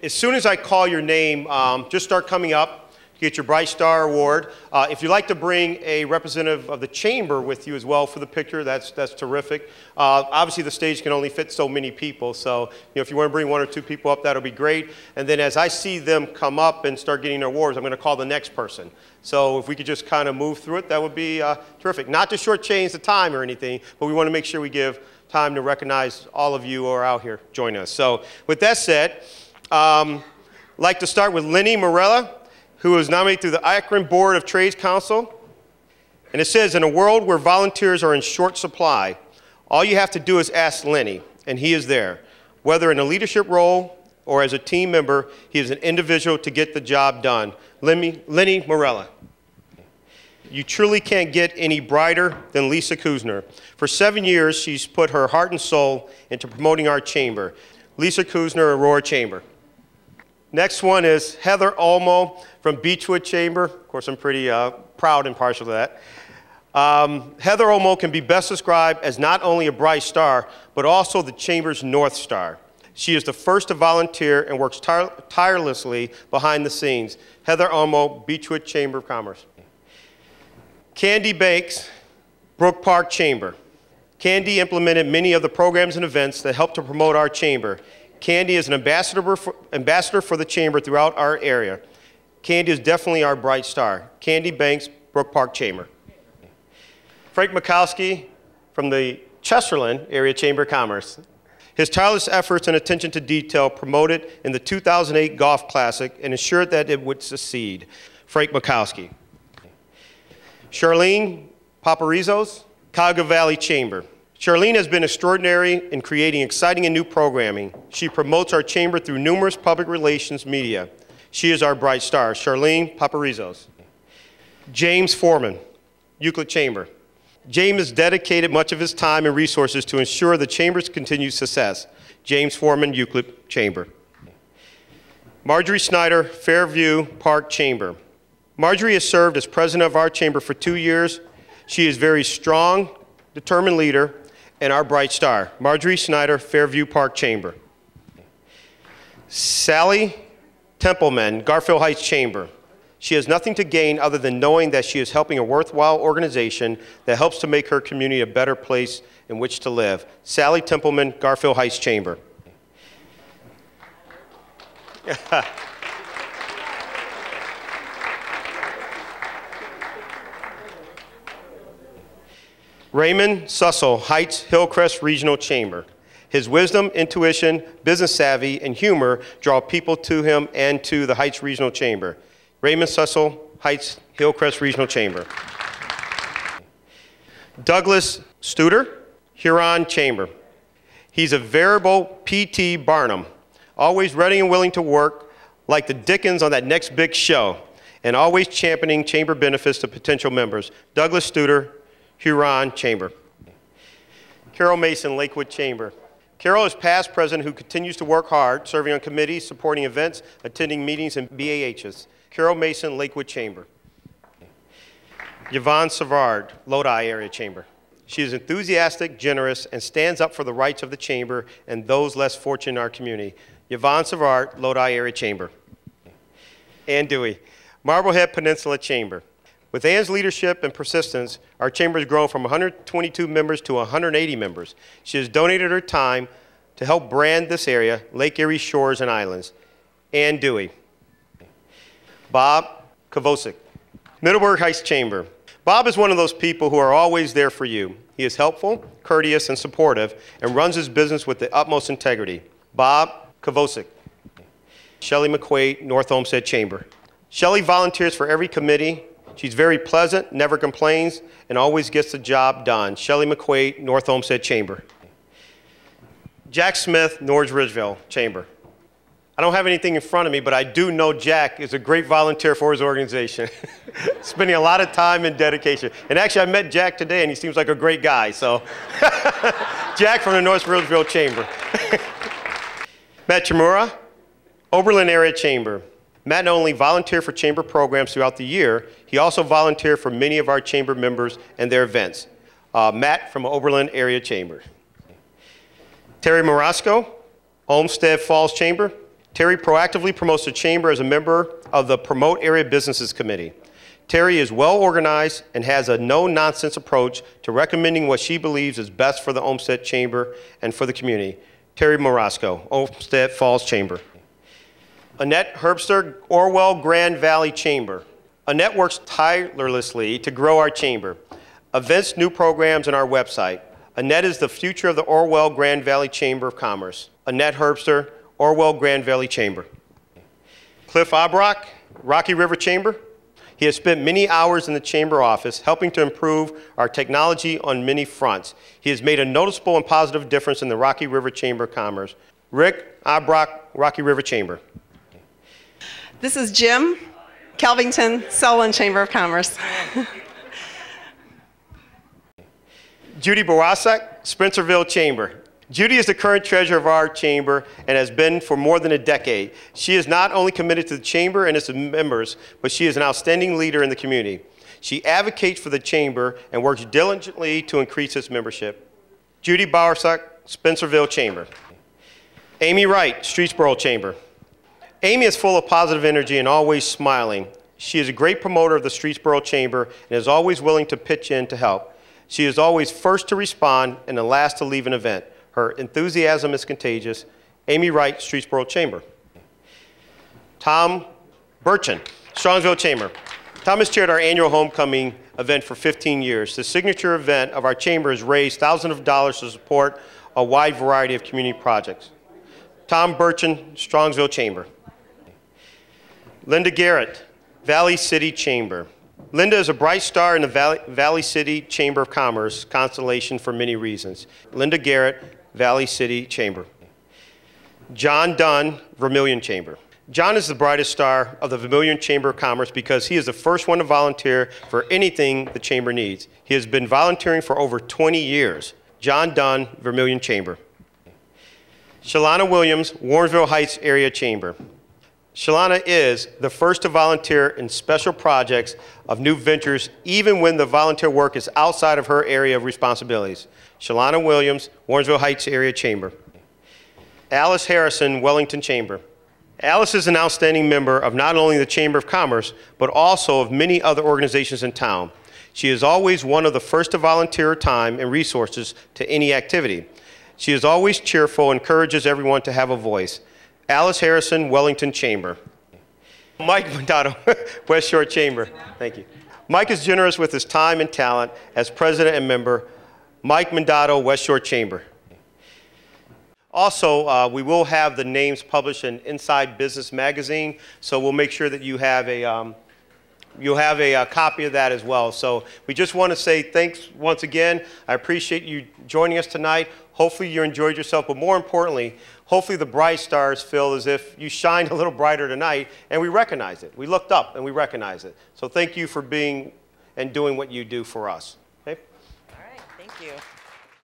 As soon as I call your name, just start coming up. Get your Bright Star Award. If you'd like to bring a representative of the chamber with you as well for the picture, that's terrific. Obviously, the stage can only fit so many people, so if you want to bring 1 or 2 people up, that'll be great. And then as I see them come up and start getting their awards, I'm going to call the next person. So if we could just kind of move through it, that would be terrific. Not to shortchange the time or anything, but we want to make sure we give time to recognize all of you who are out here joining us. So with that said, I'd like to start with Lenny Morella, who was nominated through the Akron Board of Trades Council. And it says, in a world where volunteers are in short supply, all you have to do is ask Lenny, and he is there. Whether in a leadership role or as a team member, he is an individual to get the job done. Lenny Morella. You truly can't get any brighter than Lisa Kusner. For 7 years, she's put her heart and soul into promoting our chamber. Lisa Kusner, Aurora Chamber. Next one is Heathyr Ullmo from Beachwood Chamber. Of course, I'm pretty proud and partial to that. Heathyr Ullmo can be best described as not only a bright star, but also the chamber's North Star. She is the first to volunteer and works tirelessly behind the scenes. Heathyr Ullmo, Beachwood Chamber of Commerce. Candy Banks, Brookpark Chamber. Candy implemented many of the programs and events that help to promote our chamber. Candy is an ambassador for the chamber throughout our area. Candy is definitely our bright star. Candy Banks, Brookpark Chamber. Frank Makoski from the Chesterland Area Chamber of Commerce. His tireless efforts and attention to detail promoted in the 2008 Golf Classic and ensured that it would succeed. Frank Makoski. Charlene Paparizos, Cuyahoga Valley Chamber. Charlene has been extraordinary in creating exciting and new programming. She promotes our chamber through numerous public relations media. She is our bright star. Charlene Paparizos. James Foreman, Euclid Chamber. James has dedicated much of his time and resources to ensure the chamber's continued success. James Foreman, Euclid Chamber. Marjorie Snyder, Fairview Park Chamber. Marjorie has served as president of our chamber for 2 years. She is a very strong, determined leader and our bright star. Marjorie Snyder, Fairview Park Chamber. Sally Templeman, Garfield Heights Chamber. She has nothing to gain other than knowing that she is helping a worthwhile organization that helps to make her community a better place in which to live. Sally Templeman, Garfield Heights Chamber. Raymond Sussel, Heights-Hillcrest Regional Chamber. His wisdom, intuition, business savvy, and humor draw people to him and to the Heights Regional Chamber. Raymond Sussel, Heights-Hillcrest Regional Chamber. Douglas Studer, Huron Chamber. He's a veritable P.T. Barnum, always ready and willing to work like the Dickens on that next big show, and always championing chamber benefits to potential members. Douglas Studer, Huron Chamber. Carol Mason, Lakewood Chamber. Carol is past president who continues to work hard, serving on committees, supporting events, attending meetings, and BAHs. Carol Mason, Lakewood Chamber. Yvonne Savard, Lodi Area Chamber. She is enthusiastic, generous, and stands up for the rights of the chamber and those less fortunate in our community. Yvonne Savard, Lodi Area Chamber. Ann Dewey, Marblehead Peninsula Chamber. With Ann's leadership and persistence, our chamber has grown from 122 members to 180 members. She has donated her time to help brand this area, Lake Erie Shores and Islands. Ann Dewey. Bob Kovacevic, Middleburg Heights Chamber. Bob is one of those people who are always there for you. He is helpful, courteous, and supportive, and runs his business with the utmost integrity. Bob Kovacevic. Shellie McQuaid, North Olmsted Chamber. Shellie volunteers for every committee. She's very pleasant, never complains, and always gets the job done. Shellie McQuaid, North Olmsted Chamber. Jack Smith, Norge Ridgeville Chamber. I don't have anything in front of me, but I do know Jack is a great volunteer for his organization, spending a lot of time and dedication. And actually, I met Jack today, and he seems like a great guy. So, Jack from the North Ridgeville Chamber. Matt Chimura, Oberlin Area Chamber. Matt not only volunteered for chamber programs throughout the year, he also volunteered for many of our chamber members and their events. Matt from Oberlin Area Chamber. Terry Morasco, Olmsted Falls Chamber. Terry proactively promotes the Chamber as a member of the Promote Area Businesses Committee. Terry is well organized and has a no-nonsense approach to recommending what she believes is best for the Olmsted Chamber and for the community. Terry Morosco, Olmsted Falls Chamber. Annette Herbster, Orwell Grand Valley Chamber. Annette works tirelessly to grow our chamber. Events, new programs, and our website. Annette is the future of the Orwell Grand Valley Chamber of Commerce. Annette Herbster, Orwell Grand Valley Chamber. Cliff Obrock, Rocky River Chamber. He has spent many hours in the chamber office helping to improve our technology on many fronts. He has made a noticeable and positive difference in the Rocky River Chamber of Commerce. Rick Obrock, Rocky River Chamber. This is Jim, Kelvington, Solon Chamber of Commerce. Judy Bowasak, Spencerville Chamber. Judy is the current treasurer of our chamber and has been for more than a decade. She is not only committed to the chamber and its members, but she is an outstanding leader in the community. She advocates for the chamber and works diligently to increase its membership. Judy Bowasak, Spencerville Chamber. Amy Wright, Streetsboro Chamber. Amy is full of positive energy and always smiling. She is a great promoter of the Streetsboro Chamber and is always willing to pitch in to help. She is always first to respond and the last to leave an event. Her enthusiasm is contagious. Amy Wright, Streetsboro Chamber. Tom Burchin, Strongsville Chamber. Tom has chaired our annual homecoming event for 15 years. The signature event of our chamber has raised thousands of dollars to support a wide variety of community projects. Tom Burchin, Strongsville Chamber. Linda Garrett, Valley City Chamber. Linda is a bright star in the Valley City Chamber of Commerce constellation for many reasons. Linda Garrett, Valley City Chamber. John Dunn, Vermilion Chamber. John is the brightest star of the Vermilion Chamber of Commerce because he is the first one to volunteer for anything the chamber needs. He has been volunteering for over 20 years. John Dunn, Vermilion Chamber. Shalana Williams, Warrensville Heights Area Chamber. Shalana is the first to volunteer in special projects of new ventures, even when the volunteer work is outside of her area of responsibilities. Shalana Williams, Warrensville Heights Area Chamber. Alice Harrison, Wellington Chamber. Alice is an outstanding member of not only the Chamber of Commerce, but also of many other organizations in town. She is always one of the first to volunteer her time and resources to any activity. She is always cheerful and encourages everyone to have a voice. Alice Harrison, Wellington Chamber. Mike Mandato, West Shore Chamber. Thank you. Mike is generous with his time and talent as president and member. Mike Mandato, West Shore Chamber. Also, we will have the names published in Inside Business Magazine, so we'll make sure that you have you'll have a copy of that as well. So we just want to say thanks once again. I appreciate you joining us tonight. Hopefully you enjoyed yourself, but more importantly, hopefully the Brightstars feel as if you shined a little brighter tonight, and we recognize it. We looked up and we recognize it. So thank you for being and doing what you do for us. Okay? All right, thank you.